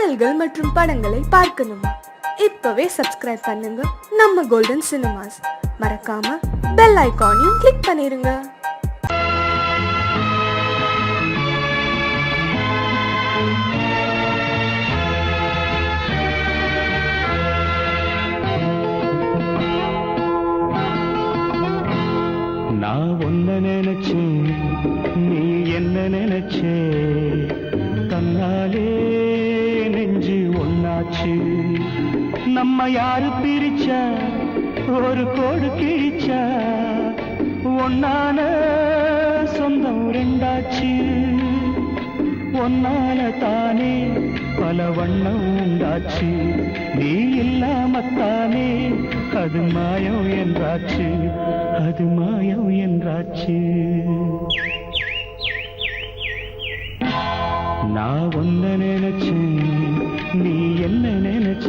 பாடல்கள் மற்றும் படங்களை பார்க்கணுமா? இப்பவே சப்ஸ்கிரைப் பண்ணுங்க நம்ம கோல்டன் சினிமாஸ். மறக்காம பெல் ஐகானையும் கிளிக் பண்ணிருங்க. நான் ஒன்ன நினைச்சேன், நீ என்ன நினைச்சே, தன்னாலே நெஞ்சு ஒன்னாச்சு. நம்ம யாரு பிரிச்சா, ஒரு கோடு கிழிச்சா, ஒன்னான சொந்தம் ரெண்டாச்சு. ஒன்னால தானே பல வண்ணம் உண்டாச்சு. நீ இல்லாமத்தானே அது மாயம் என்றாச்சு, அது மாயம் என்றாச்சு. நான் ஒன்ன நினைச்சேன், நீ என்ன நினைச்ச,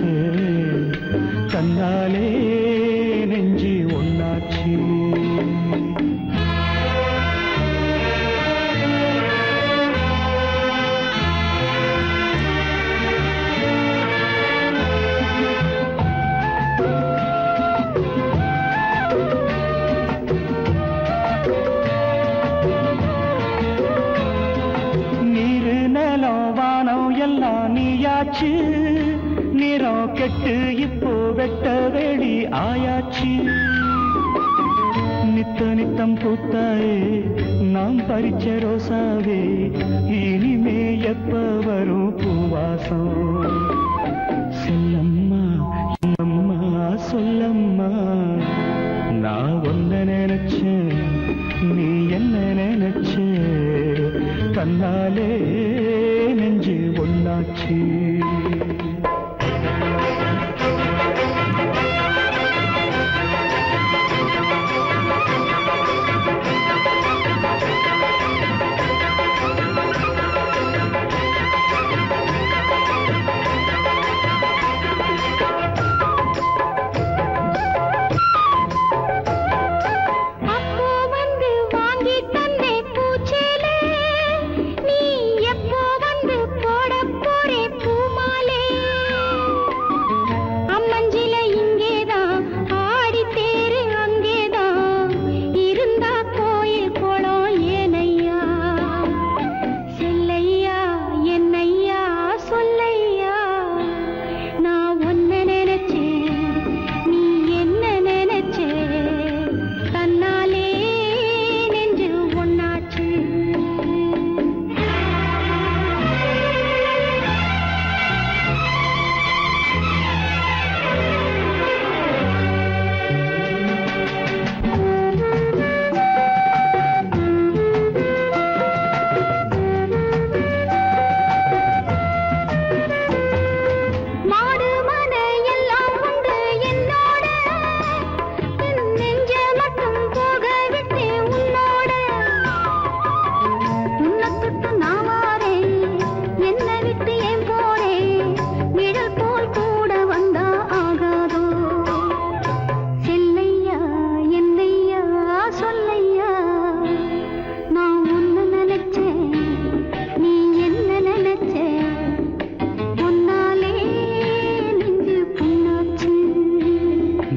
தன்னாலே நெஞ்சு ஒன்னாச்சு. நீயாச்சு, நிறம் கெட்டு இப்போ வெட்ட வெளி ஆயாச்சு. நித்த நித்தம் பூத்தாயே நாம் பறிச்ச ரோசாவே, இனிமே எப்ப வரும் பூவாசம்? சொல்லம்மா அம்மா சொல்லம்மா, நான் ஒன்ன நினைச்சேன், நீ என்ன நினைச்ச, தன்னாலே நெஞ்சு ஒன்னாச்சு.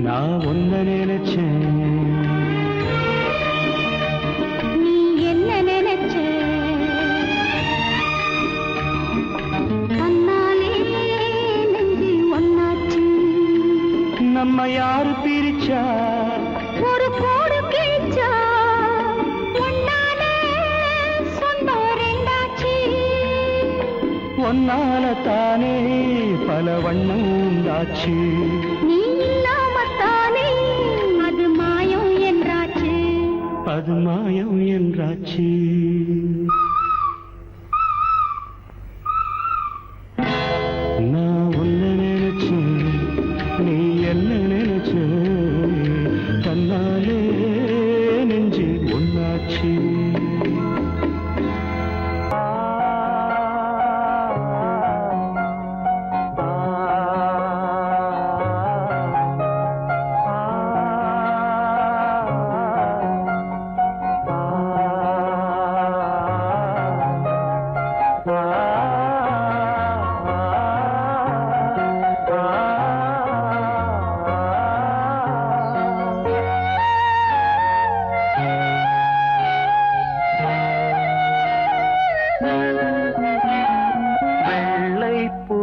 நான் ஒன்ன நினைச்சேன், நீ என்ன நினைச்ச, தன்னாலே நெஞ்சு ஒன்னாச்சு. நம்ம யாரு பிரிச்சா, ஒரு கோடு கிழிச்சா, ஒன்னாலே சொந்தம் ரெண்டாச்சு. ஒன்னால தானே பல வண்ணம் உண்டாச்சு. நீ இல்லாமத்தானே அது மாயம் என்றாச்சு, அது மாயம் என்றாச்சு. நான் ஒன்ன நினைச்சேன், நீ என்ன நினைச்ச, தன்னாலே நெஞ்சு ஒன்னாச்சு.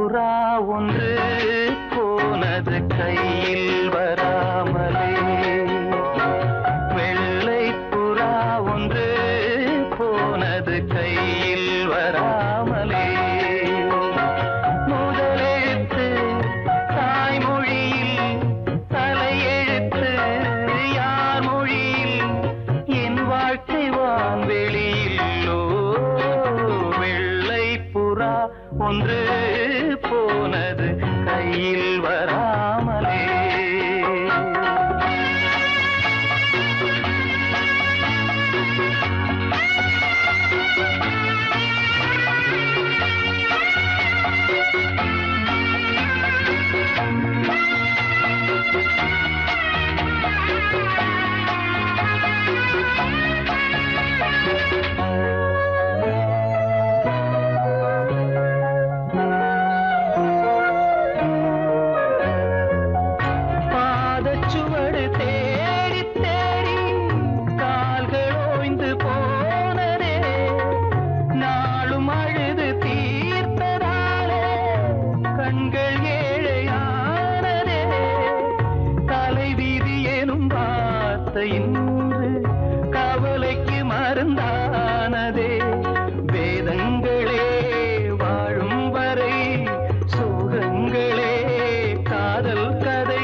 புறா ஒன்று போனது கையில் வராமலே வெள்ளை புறா ஒன்று போனது கையில் வராமலே முதலெழுத்து தாய்மொழியில் தலையெழுத்து யார் மொழியில் என் வாழ்க்கை வான்வெளியில்லோ வெள்ளை புறா ஒன்று போனது கையில் வராமலே பாதச்சுவடு தேடி தேடி கால்கள் ஓய்ந்து போனதே நாளும் அழுது தீர்த்ததாலே கண்கள் ஏழையானதே தலைவீதி எனும் வார்த்தை இன்று கவலைக்கு மருந்தானதே வேதங்களே வாழும் வரை சோகங்களே காதல் கதை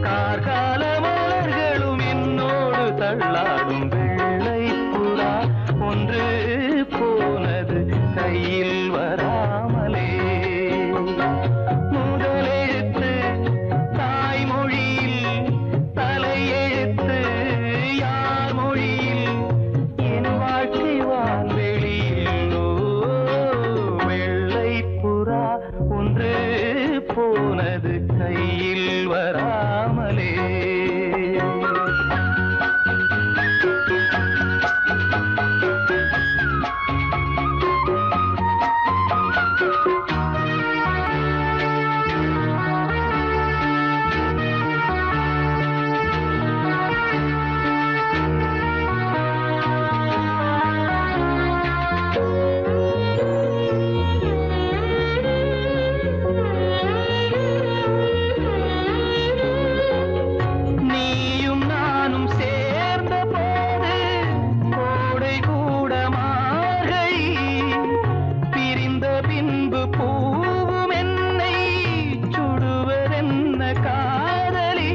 கார்கால மலர்களும் என்னோடு தள்ளாடும் வெள்ளை புறா ஒன்று போனது கையில் வராமலே முதலெழுத்து தாய்மொழியில் தலையெழுத்து யார் மொழியில் என் வாழ்க்கை வான்வெளியில்லோ வெள்ளை புறா ஒன்று போனது கையில் வராமலே நீயும் நானும் சேர்ந்த போது கோடை கூட மார்கழி பிரிந்த பின்பு பூவும் என்னை சுடுவதென்ன காதலி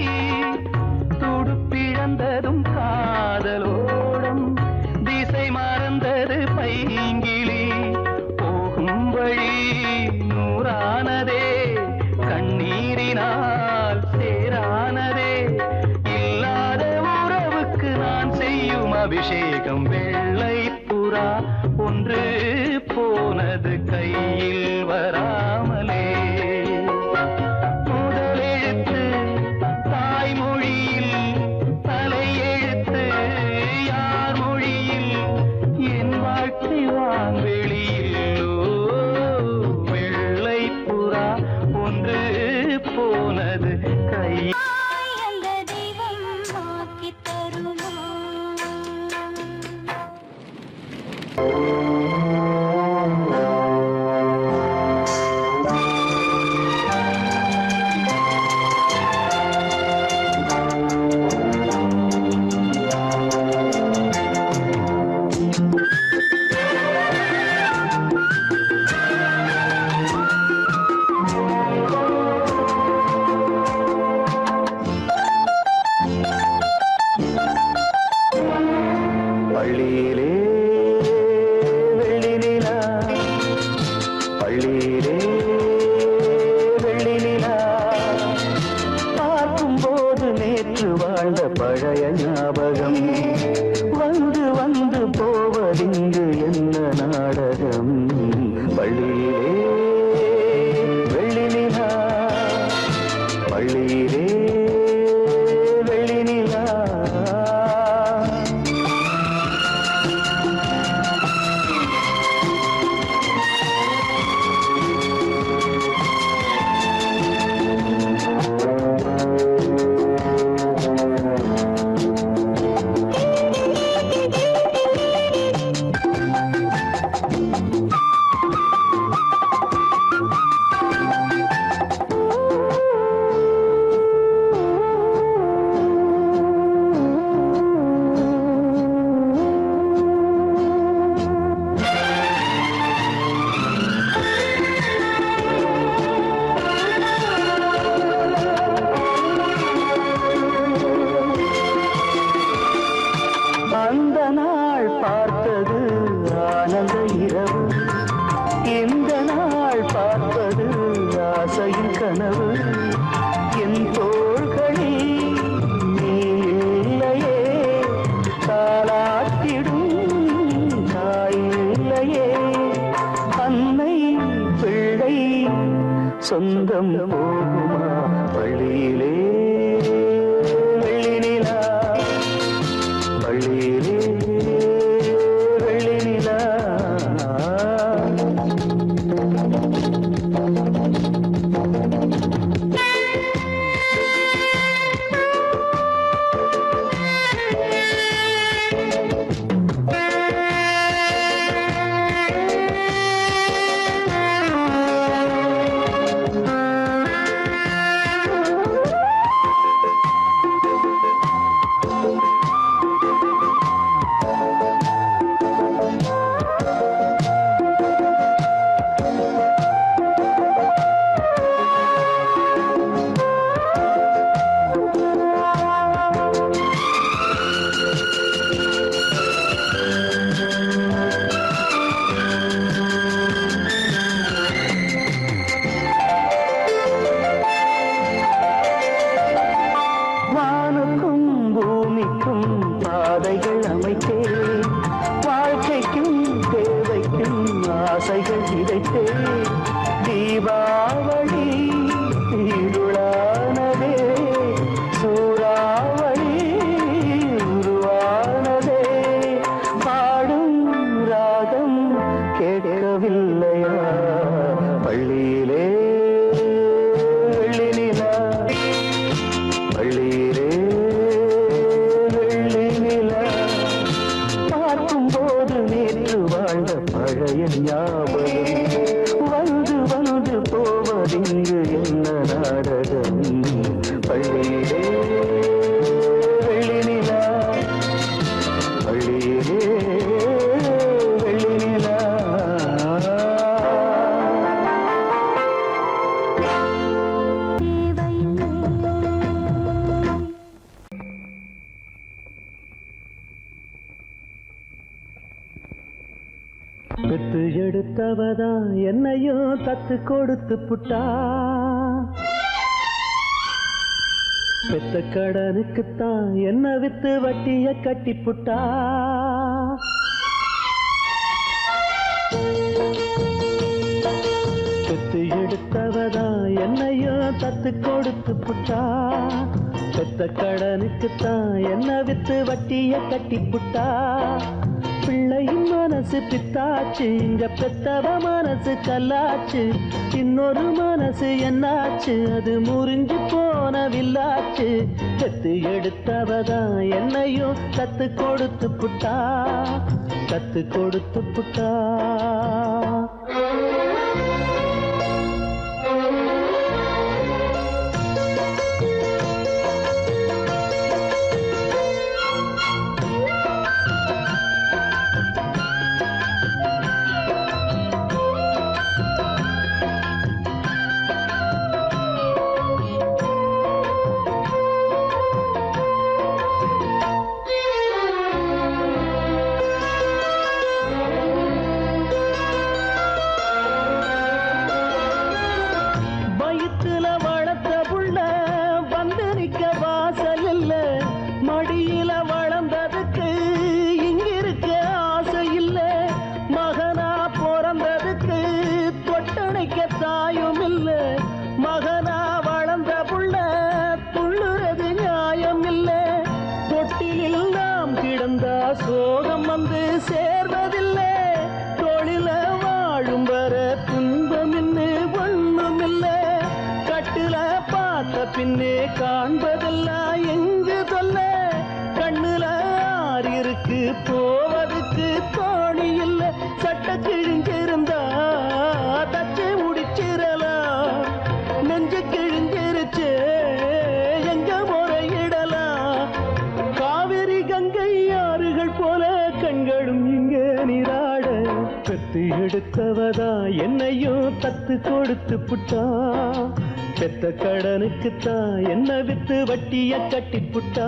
துடுப்பிழந்ததும் காதலோடம் திசை மறந்தது பைங்கிளி போகும் வழி நூறானதே கண்ணீரினால் சேரானதே இல்லாத உறவுக்கு நான் செய்யும் அபிஷேகம் வெள்ளை புறா ஒன்று போனது கையில் வராமலே முதலெழுத்து தாய்மொழியில் தலையெழுத்து யார் மொழியில் என் வாழ்க்கை வான்வெளியில்லோ வெள்ளை புறா ஒன்று போனது கையில் அந்த தெய்வம் ஆக்கி தருமா கனவு என் தோள்களில் நீ இல்லையே தாலாட்டிடும் தாயில்லையே அன்னை பிள்ளை சொந்தம் போகுமா பள்ளியிலே வெள்ளி நிலா பள்ளியிலே வெள்ளி நிலா பாதைகள் அமைத்தேன் வாழ்க்கைக்கும் தேவைக்கும் ஆசைகள் விதைத்தே தீபாவளி இருளானதே சூறாவளி உருவானதே பாடும் ராகம் கேட்கவில்லையா பள்ளியிலே வெள்ளி நிலா பள்ளியிலே பழைய ஞாபகம் வந்து வந்து போவதிங்கு என்ன நாடகம் பள்ளியிலே வெள்ளி நிலா பள்ளியிலே வெள்ளி நிலா பெத்து எடுத்தவதா என்னையும் தத்து கொடுத்து புட்டா பெத்த கடனுக்குத்தான் என்ன வித்து வட்டிய கட்டி புட்டா பெத்து எடுத்தவதா என்னையும் தத்து கொடுத்து புட்டா பெத்த கடனுக்குத்தான் என்ன வித்து வட்டிய கட்டி புட்டா பிள்ளையின் மனசு பித்தாச்சு இங்க பெத்தவ மனசு கல்லாச்சு இன்னொரு மனசு என்னாச்சு அது முறிஞ்சு போன வில்லாச்சு பெத்து எடுத்தவதான் என்னையும் கத்து கொடுத்து புட்டா கத்து கொடுத்து புட்டா மடியில வளர்ந்ததுக்கு இங்கிருக்க ஆசை இல்ல மகனா பிறந்ததுக்கு தொட்டணைக்க தாயும் இல்ல மகனா வளர்ந்த புள்ள துள்ளுறது நியாயம் இல்ல தொட்டிலில் நாம் கிடந்தா சோகம் வந்து சேர்வதில்லை தொழில வாழும் வர துன்பம் இன்னு ஒண்ணும் இல்ல கட்டுல பார்த்த பின்னே காண்பதெல்லாம் எங்கு சொல்ல கண்ணுல ஆறு இருக்கு போவதுக்கு தோணி இல்ல சட்ட கிழிஞ்சிருந்தா தச்சு முடிச்சிடலாம் நெஞ்சு கிழிஞ்சிருச்சு எங்க முறையிடலாம் காவிரி கங்கை ஆறுகள் போல கண்களும் இங்க நீராட பெத்து எடுத்தவதா என்னையும் தத்து கொடுத்து புட்டா பெத்த கடனுக்குத்தான் என்ன வித்து வட்டிய கட்டி புட்டா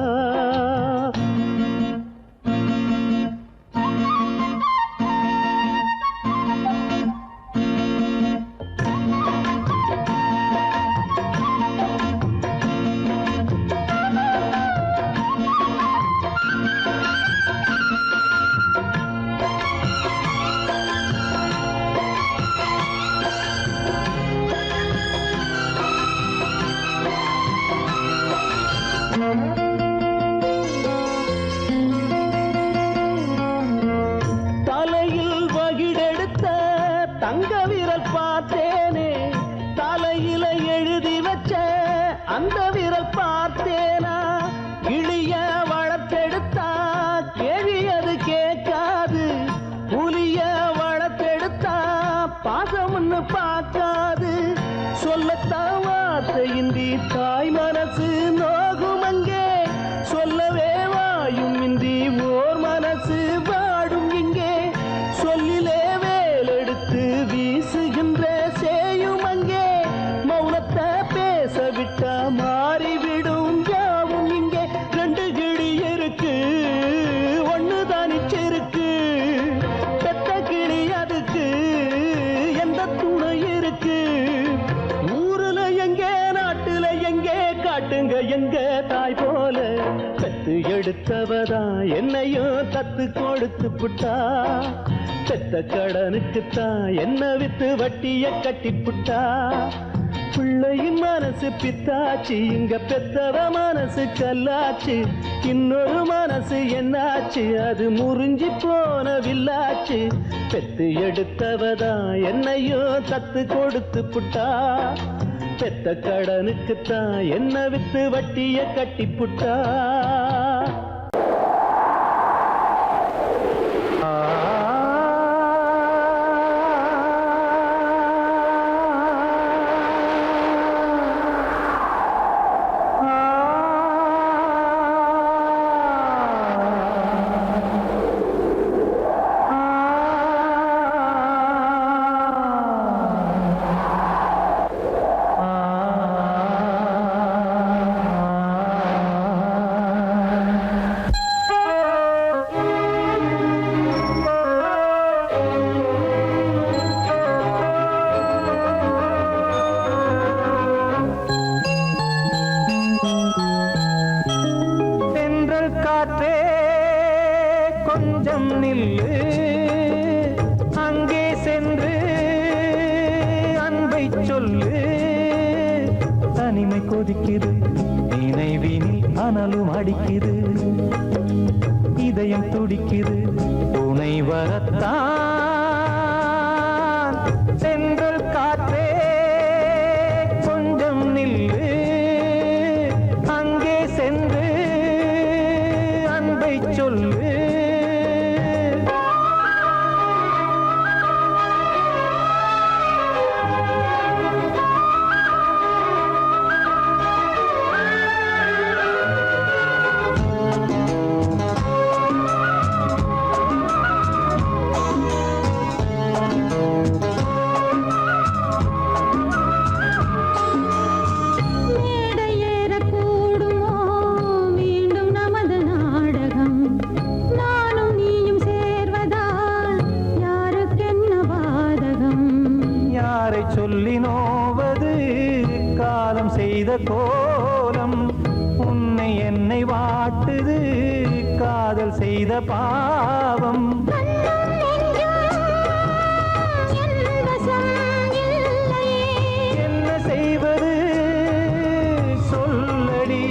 சொல்லத்தான் வார்த்தையின்றி தாய் மனசு நோகும் அங்கே சொல்லவே வாயும் இன்றி ஓர் மனசு வாடும் இங்கே சொல்லிலே வேலெடுத்து வீசுகின்ற சேயும் அங்கே மௌனத்தை பேச விட்டா மாறிவிடும் யாவும் இங்கே ரெண்டு கிளி இருக்கு ஒண்ணு தானிச்சிருக்கு பெத்த கிளி அதுக்கு எந்த துணை இருக்கு ஊருல எங்கே நாட்டுல எங்கே காட்டுங்க எங்க தாய் போல பெத்து எடுத்தவதா என்னையும் தத்து கொடுத்து புட்டா பெத்த கடனுக்குத்தான் என்ன வித்து வட்டிய கட்டி புட்டா பிள்ளையின் மனசு பித்தாச்சு இங்க பெத்தவ மனசு கல்லாச்சு இன்னொரு மனசு என்னாச்சு அது முறிஞ்சி போன வில்லாச்சு பெத்து எடுத்தவதா என்னையும் தத்து கொடுத்து புட்டா பெத்த கடனுக்குத்தான் என்ன வித்து வட்டிய கட்டி புட்டா காற்றே கொஞ்சம் நில்லு அங்கே சென்று அன்பை சொல்லு தனிமை கொதிக்குது நினைவினில் அனலும் அடிக்குது இதயம் துடிக்குது துணை வரத்தான் சென்றல் காற்றே கொஞ்சம் நில்லு அங்கே சென்று அன்பை சொல்லு சொல்லி நோவது காலம் செய்த கோலம் உன்னை என்னை வாட்டுது காதல் செய்த பாவம் என்ன செய்வது சொல்லடி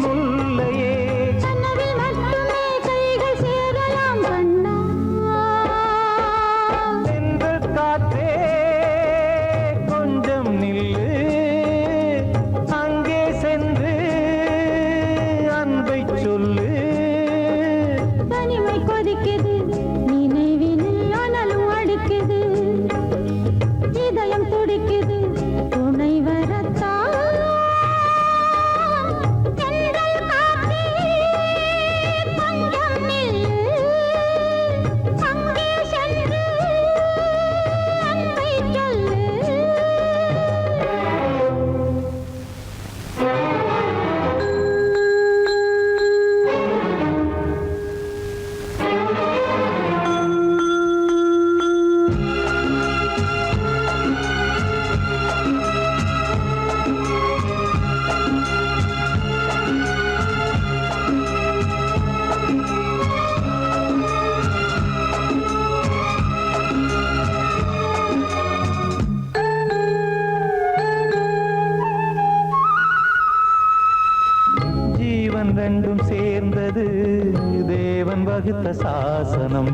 முல்லையே சென்றல் காற்றே அங்கே சென்று அன்பை சொல்லு தனிமை கொதிக்குது நினைவினில் அனலும் அடிக்குது இதயம் துடிக்குது துணை வரத்தான் சென்றல் காற்றே கொஞ்சம் நில்லு அங்கே சென்று அன்பை சொல்லு ஜீவன் ரெண்டும் சேர்ந்தது தேவன் வகுத்த சாசனம்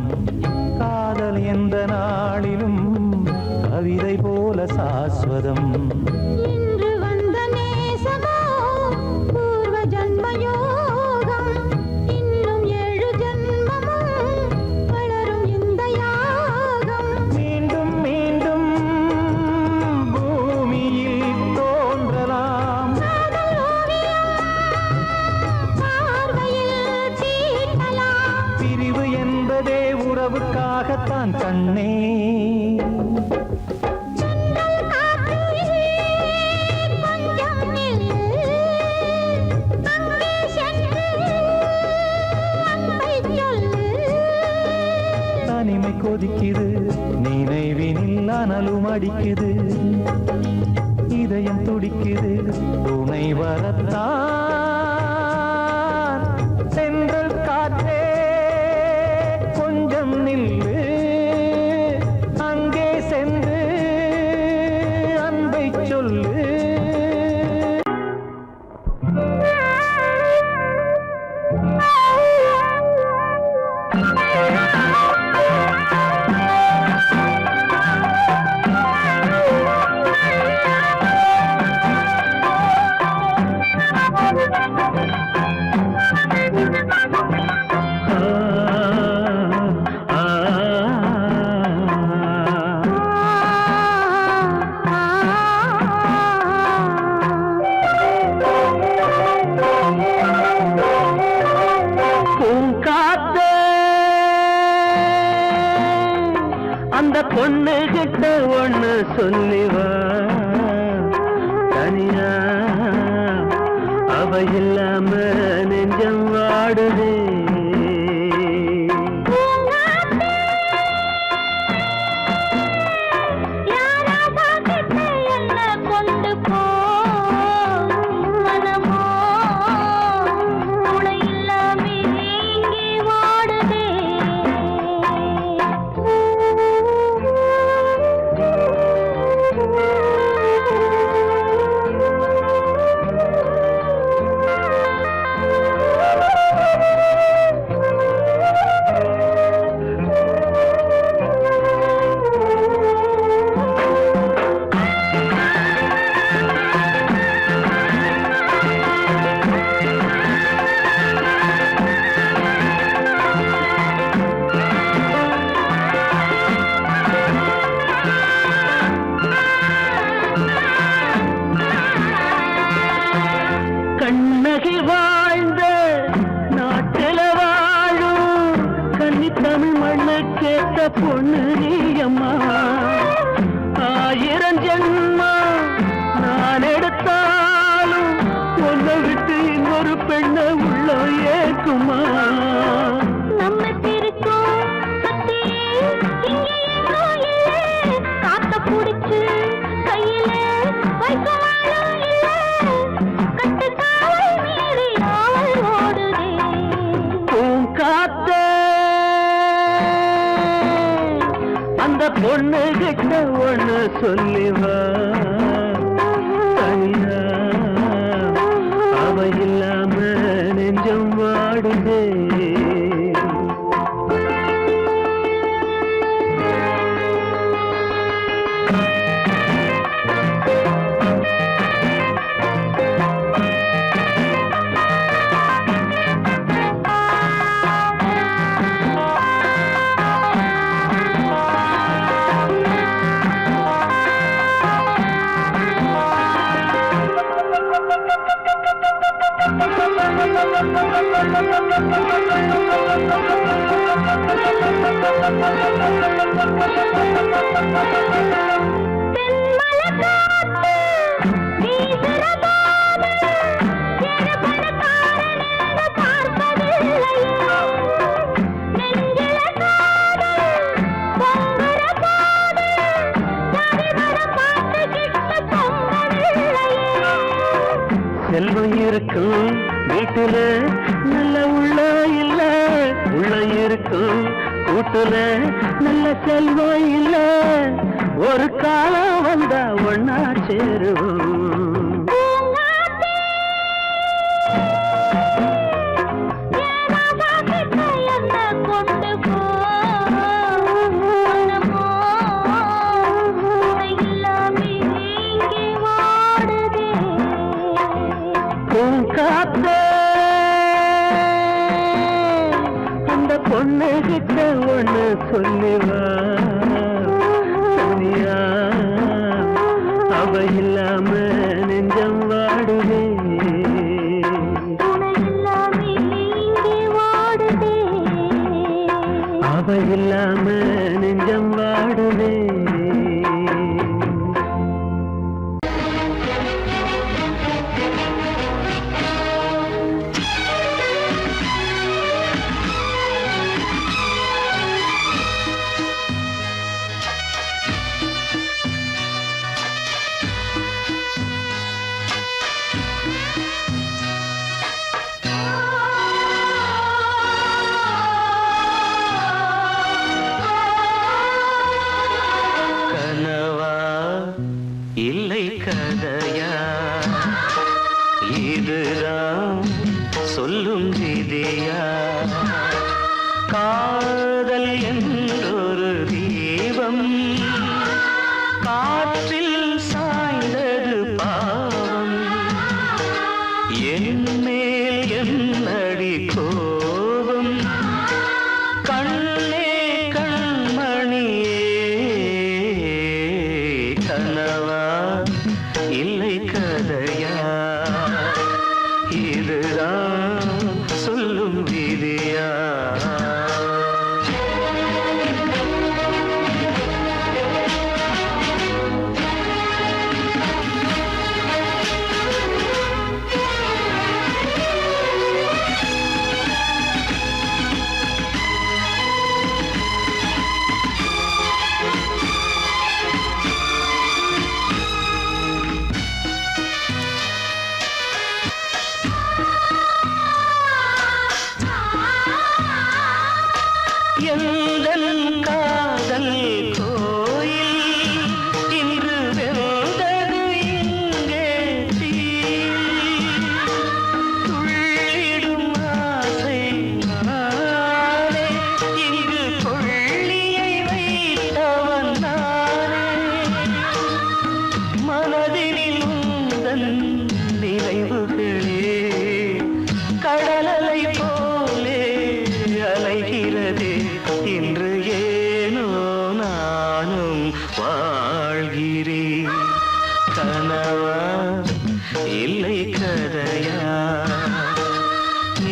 காதல் எந்த நாளிலும் கவிதை போல சாஸ்வதம் இன்று வந்த நேசமோ பூர்வ ஜன்மயோகம் இன்னும் 7 ஜன்மமும் வளரும் இந்த யாகம் மீண்டும் மீண்டும் பூமியில் பார்த்தான் கண்ணே. தனிமை கொதிக்குது நினைவினில் அனலும் அடிக்குது, இதயம் துடிக்குது துணை வரத்தான். சென்றல் காற்றே கொஞ்சம் நில்லு, அங்கே சென்று அன்பை சொல்லு. அந்த பொண்ணு கிட்ட ஒண்ணு சொல்லிவா, தனியா அவ இல்லாம நெஞ்சம் வாடுதே. கண்ணகி வாழ்ந்த நாட்டில வாழும் கன்னி தமிழ் மண்ணு கேட்ட பொண்ணு நீயம்மா. 1000 ஜென்மா நான் எடுத்தாலும் ஒன்னை விட்டு இன்னொரு பெண்ணை உள்ள ஏக்குமா. அந்த பொண்ணு கிட்ட ஒண்ணு சொல்லிவா, தனியா அவ இல்லாம நெஞ்சம் வாடுதே. செல்வம் இருக்கும் வீட்டுல நல்ல உள்ள இல்ல, உள்ள இருக்கும் கூட்டுல நல்ல செல்வம் இல்ல, ஒரு காலம் வந்தா ஒன்னா சேருவோம். அந்த பொண்ணு கிட்ட ஒண்ணு சொல்லிவா, தனியா அவ இல்லாம நெஞ்சம் வாடுதே. அவ இல்லாம கதையா இதுதான் சொல்லும் விதியா காதல் என்றொரு தீபம் காற்றில் சாய்ந்தது பாவம் என் மேல் என்னடி கோபம் கண்ணே கண்மணியே கனவா இல்லை கதையா இதுதான் சொல்லும் விதியா எந்தன் காதல் கோயில் இன்று வெந்தது இங்கே தீ துள்ளிடும் ஆசை நானே இங்கு கொள்ளியை வைத்தவன் நானே மனதினில் உந்தன் நினைவுகளே கடலலை போலே அலைகிறதே இன்று ஏனோ நானும் வாழ்கிறேன் கனவா இல்லை கதையா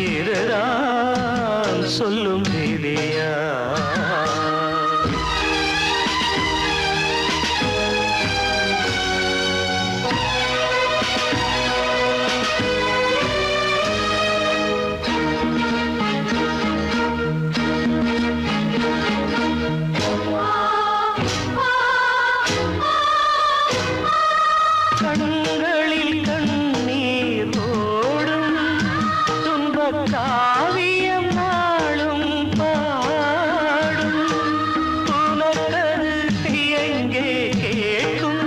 இதுதான் சொல்லும் விதியா கண்களில் கண்ணீர் ஓடும் துன்பக் காவியம் நாளும் பாடும் உனக்கது எங்கே கேட்கும்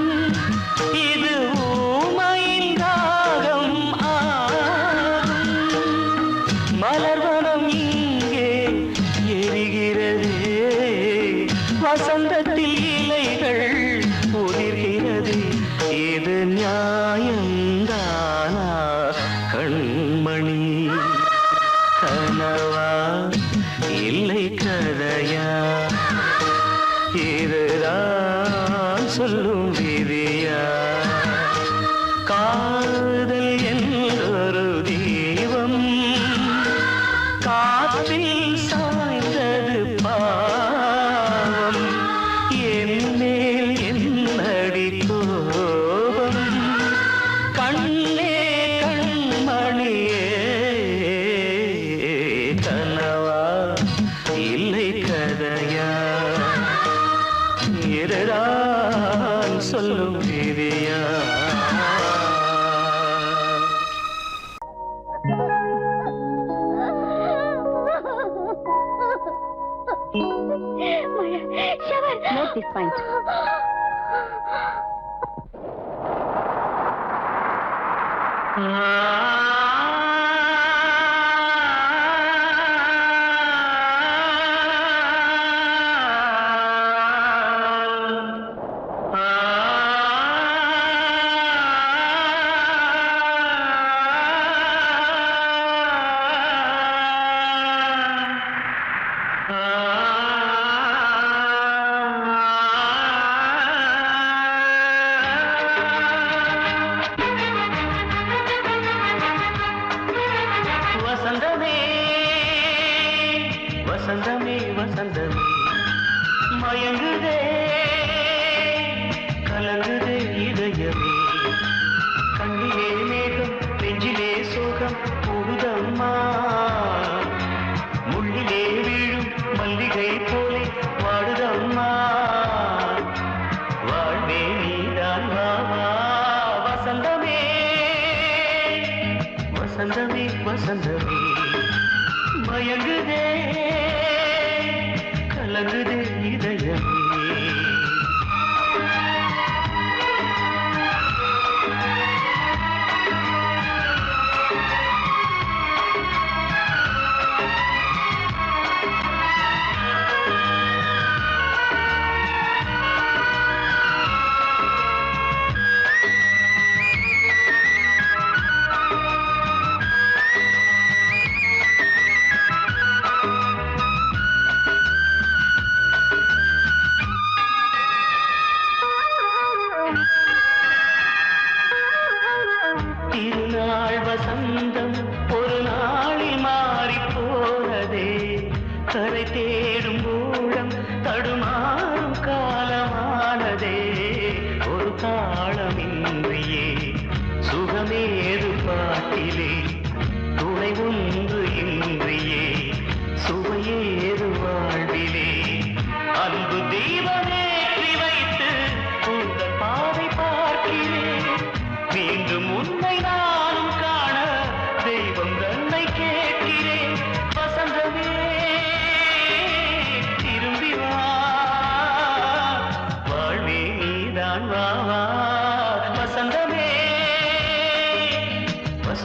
இது ஊமையின் ராகம் ஆகும் மலர்வனம் இங்கே எரிகிறதே வசந்தத்தில் இலைகள் உதிர்கிறது இது நியாயந்தானா கண்மணி கனவா இல்லை கதையா இதுதான் சொல்லும் விதியா காதல் என்றொரு தீபம் காற்றில் சாய்ந்தது பாவம் என் மேல் என்னடி கோபம் கண்ணே கண்மணியே கனவா இல்லை கதையா இதுதான் சொல்லும் விதியா Note this point. வசந்தமே வசந்தமே வசந்தமே மயங்குதே கலங்குதே இதயமே கண்ணிலே மேகம் நெஞ்சிலே சோகம் கூடுதம்மா முள்ளிலே வீழும் மல்லிகை போலே வாடுதம்மா வாழ்வே நீதான் வாவா வசந்தமே வசந்தமே வசந்தமே மயங்குதே கலங்குதே இதயமே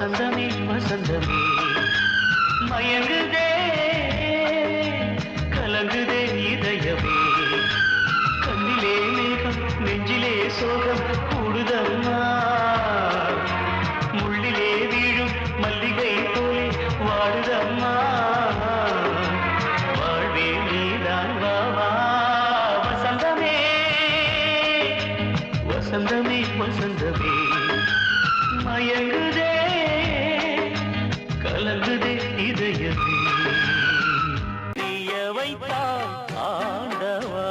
வசந்தமே வசந்தமே மயங்குதே கலங்குதே இதயமே கண்ணிலே மேகம் நெஞ்சிலே சோகம் கூடுதம்மா முள்ளிலே வீழும் மல்லிகை போலே வாடுதம்மா வாழ்வே நீதான் வாவா வசந்தமே வசந்தமே வசந்தமே மயங்குதே கலங்குதே இதயமே வைத்தான் ஆண்டவா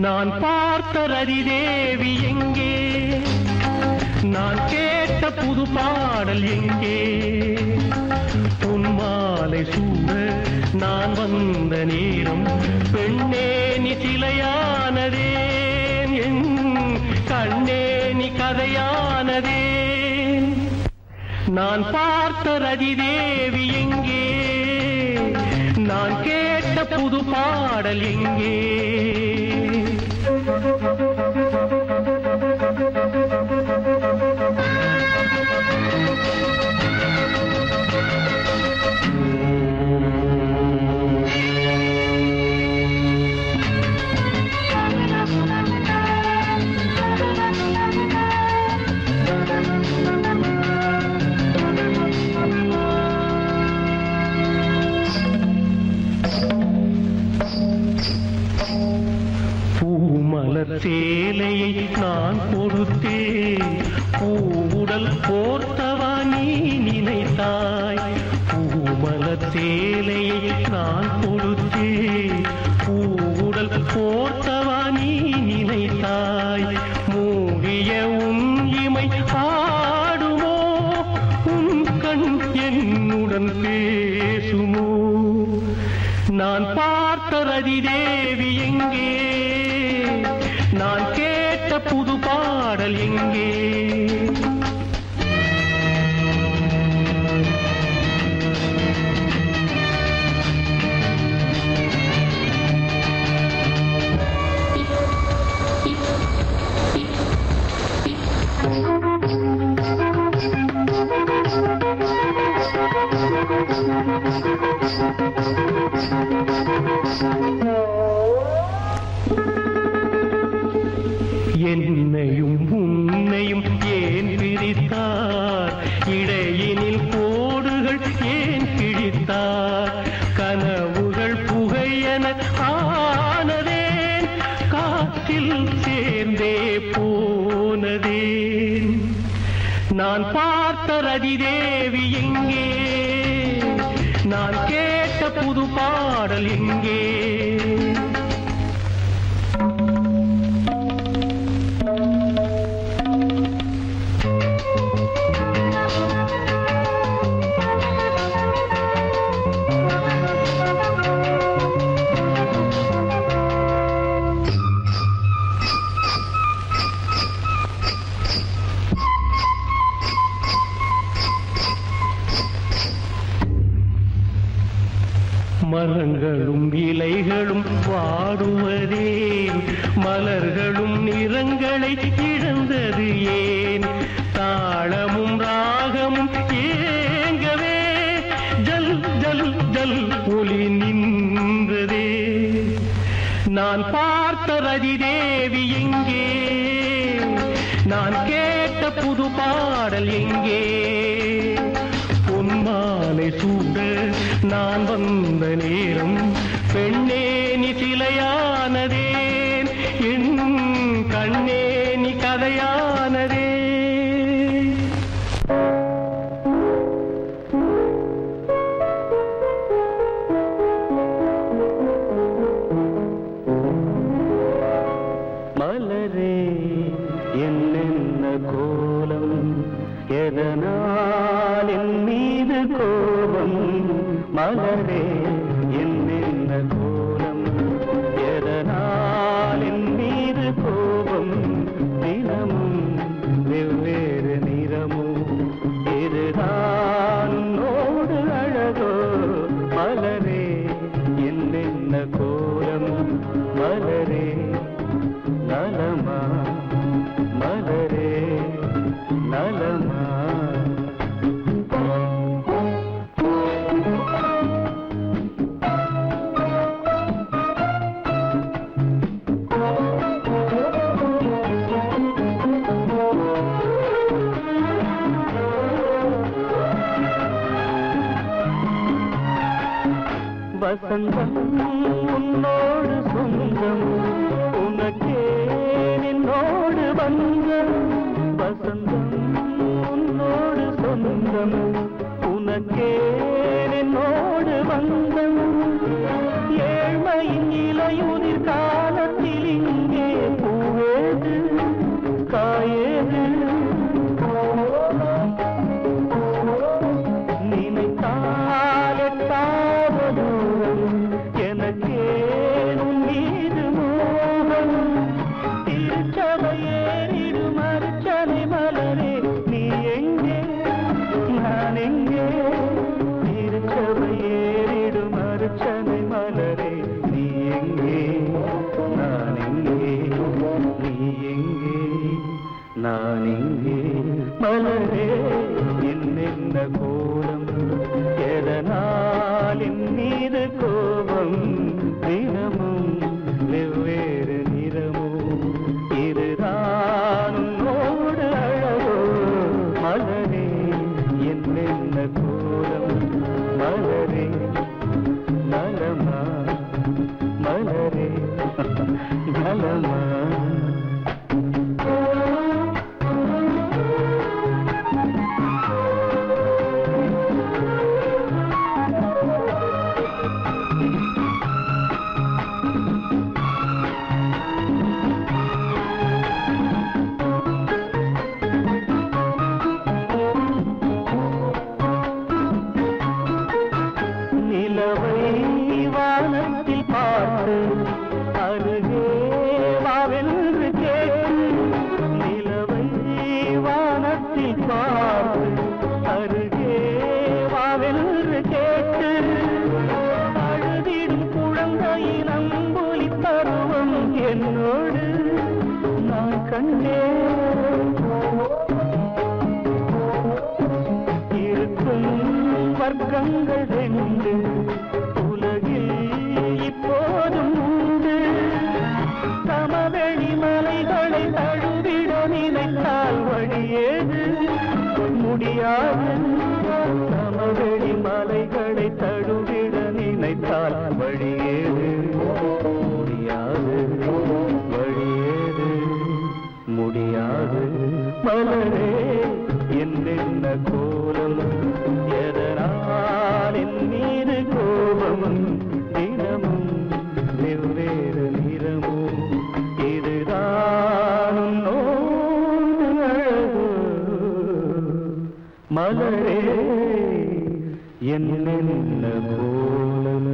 நான் பார்த்த ரதிதேவி எங்கே நான் கேட்ட புது பாடல் எங்கே பொன்மாலை சூட நான் வந்த நேரம் பெண்ணே நீ சிலையானதே என் கண்ணே நீ கதையானதே நான் பார்த்த ரதிதேவி எங்கே நான் கேட்ட புது பாடல் எங்கே சேலையை நான் கொடுத்தேன் பூவுடல் போர்த்தவா நீ நினைத்தாய் பூமலர் சேலையை நான் கொடுத்தேன் பூவுடல் போர்த்தவா நீ நினைத்தாய் மூடிய உன் இமை ஆடுமோ உன் கண் என்னுடன் பேசுமோ நான் பார்த்த ரதிதேவி எங்கே நான் கேட்ட புது பாடல் எங்கே என்னையும் உன்னையும் ஏன் பிரித்தார் இடையினில் கோடுகள் ஏன் கிழித்தார் கனவுகள் புகையென ஆனதேன் காற்றில் சேர்ந்தே போனதேன் நான் பார்த்த ரதிதேவி எங்கே நான் கேட்ட புது பாடல் எங்கே மரங்களும் இலைகளும் வாடுவதே மலர்களும் நிறங்களை இழந்தது ஏன் தாளமும் ராகமும் ஏங்கவே ஜல் ஜல் ஜல் ஒளி நின்றதே நான் பார்த்த ரதிதேவி எங்கே நான் கேட்ட புது பாடல் எங்கே பொன்மாலை சூட நான் வந்த நேரம் பெண்ணே நீ சிலையானதேன் என் கண்ணே நீ கதையானதே மலரே என்னென்ன கோலம் எதனால் என் மீது கோபம் மலரே என்னென்ன கோலம் எதனால் என் மீது கோபம் தினமும் வெவ்வேறு நிறமும் இதுதான் உன்னோடு அழகோ மலரே என்னென்ன கோலம் மலரே நலமா வசந்தம் உன்னோடு சொந்தம் உனக்கே நின்னோடு வந்தம் வசந்தம் உன்னோடு சொந்தம் உனக்கே நின்னோடு வந்தம் ஏழ்மையின் இலையுதிர் காலத்தில் இங்கே பூவேது காயேது எனக்கேனும் மீது மோகம் திருச்சபையேறிடும் அர்ச்சனை மலரே நீ எங்கே நான் எங்கே திருச்சபையேறிடும் அர்ச்சனை மலரே நீ எங்கே நான் எங்கே நீ எங்கே நான் எங்கே மலரே என்னென்ன கோலம் எதனால் என் மீது கோபம் தினமும் வெவ்வேறு நிறமும் இதுதான் உன்னோடு அழகோ மலரே என்னென்ன கோலம் மலரே நலமா மலரே நலமா வானத்தில் பார்த்து அருகே வாவென்று கேட்டு நிலவை வானத்தில் பார்த்து அருகே வாவென்று கேட்டு அழுதிடும் குழந்தையின் அம்புலி பருவம் என்னோடு நான் கண்டேன் இருக்கும் வர்க்கங்கள் ரெண்டு உலகில் இப்போதும் உண்டு சமவெளி மலைகளை தழுவிட நினைத்தால் வழியேது முடியாது சமவெளி மலைகளை தழுவிட நினைத்தால் வழியேது முடியாது வழியேது முடியாது மலரே என்னென்ன கோலம் எதனால் என் மீது கோபம் தினமும் வெவ்வேறு நிறமும் இதுதான் உன்னோடு அழகு மலரே என்னென்ன கோலம்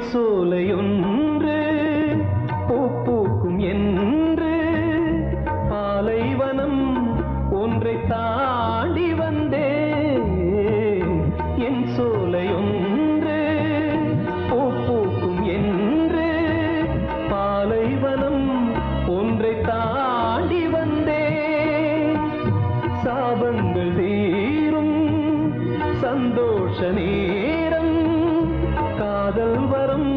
சோலையொன்று பூக்கும் என்று பாலைவனம் ஒன்றை தாண்டி வந்தேன். என் சோலையொன்று பூக்கும் என்று பாலைவனம் ஒன்றை தாண்டி வந்தேன். சாபங்கள் தீரும் சந்தோஷ நேரம் காதல் வரம்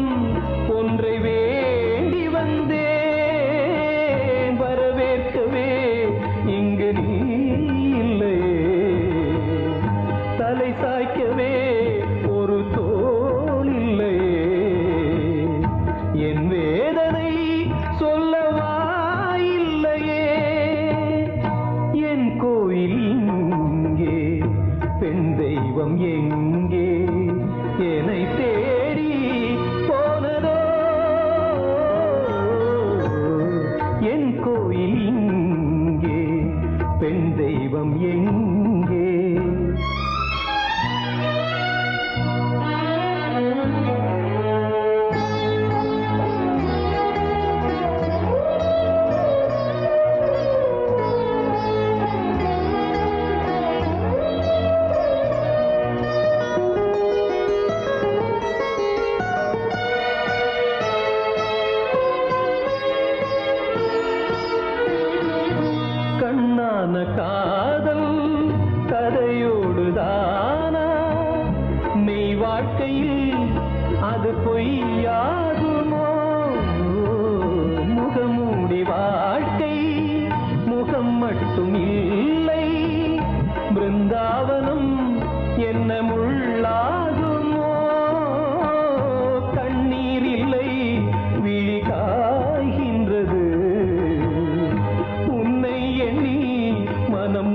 கோயில் இங்கே, பெண் தெய்வம் எங்கே? கண்ணான காதல் கதையோடுதானா? மெய் வாழ்க்கையில் அது பொய்யாகுமோ? முகமூடி வாழ்க்கை முகம் மட்டும் இல்லை, பிருந்தாவனம் என்ன முள்ளாகுமோ? கண்ணீர் இல்லை விழி காய்கின்றது, உன்னை எண்ணி மனம்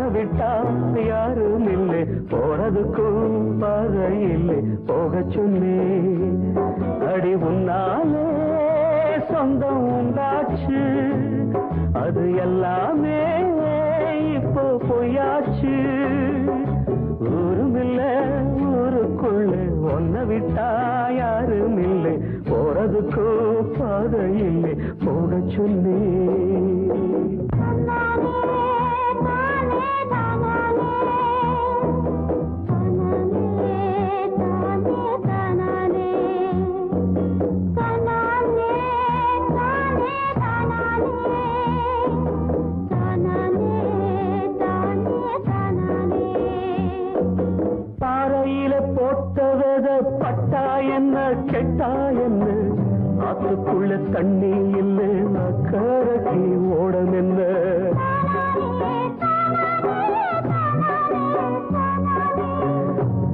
ஒன்ன விட்டா யாரும் இல்லை போறதுக்கும் பாதை இல்லை போக சொன்னே அடி உன்னாலே சொந்தம் உண்டாச்சு அது எல்லாமே இப்போ பொய்யாச்சு ஊருமில்ல ஊருக்குள்ள ஒன்ன விட்டா யாரும் இல்லை போறதுக்கும் பாதை இல்லை போக சொன்னே பட்டா என்ன கெட்டா என்ன ஆத்துக்குள்ள தண்ணி இல்லை அக்கறைக்கு ஓடம் என்ன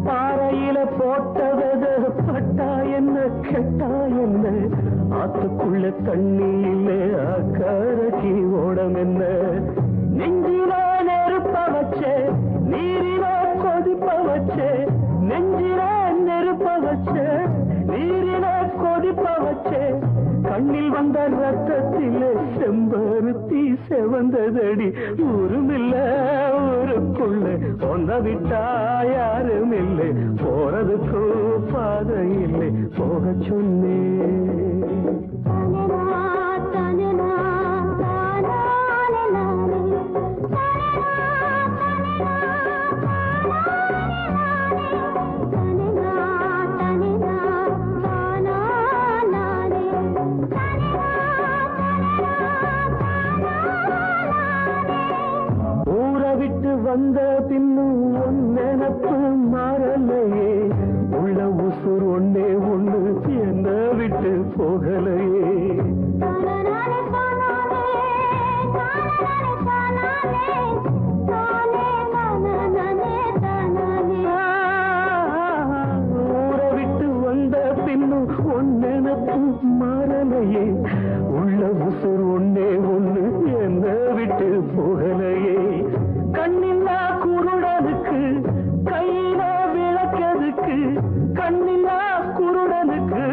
பாறையில போட்டவத பட்டா என்ன கெட்டா என்ன ஆத்துக்குள்ள தண்ணி இல்லை அக்கறைக்கு ஓடம் என்ன நெஞ்சில நெருப்ப வச்சே நீரில கொதிப்ப வச்சே நெஞ்சில நெருப்ப வச்சே நீரில கொதிப்ப வச்சே கண்ணில் வந்த ரத்தத்திலே செம்பருத்தி செவந்ததடி ஊருமில்ல ஊருக்குள்ள ஒன்ன விட்டா யாரும் இல்லை போறதுக்கும் பாதை இல்லை போக சொன்னே வந்த பின்னும் உன் நினப்பு மாறலையே உள்ள உசுர் ஒன்னே ஒண்ணு என்ன விட்டு போகலையே ஊரை விட்டு வந்த பின்னும் உன் நினப்பு மாறலையே உள்ள உசுர் ஒன்னே ஒண்ணு என்ன விட்டு போகலையே கண்ணில்லா குருடனுக்கு கையில விளக்கதுக்கு கண்ணில்லா குருடனுக்கு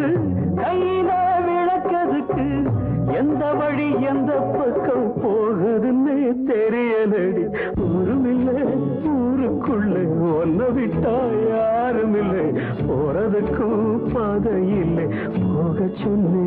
கையில விளக்கதுக்கு எந்த வழி எந்த பக்கம் போகுதுன்னு தெரியலடி ஊருமில்லை ஊருக்குள்ள ஒன்ன விட்டா யாரும் இல்லை போறதுக்கும் பாதை இல்லை போக சொன்னே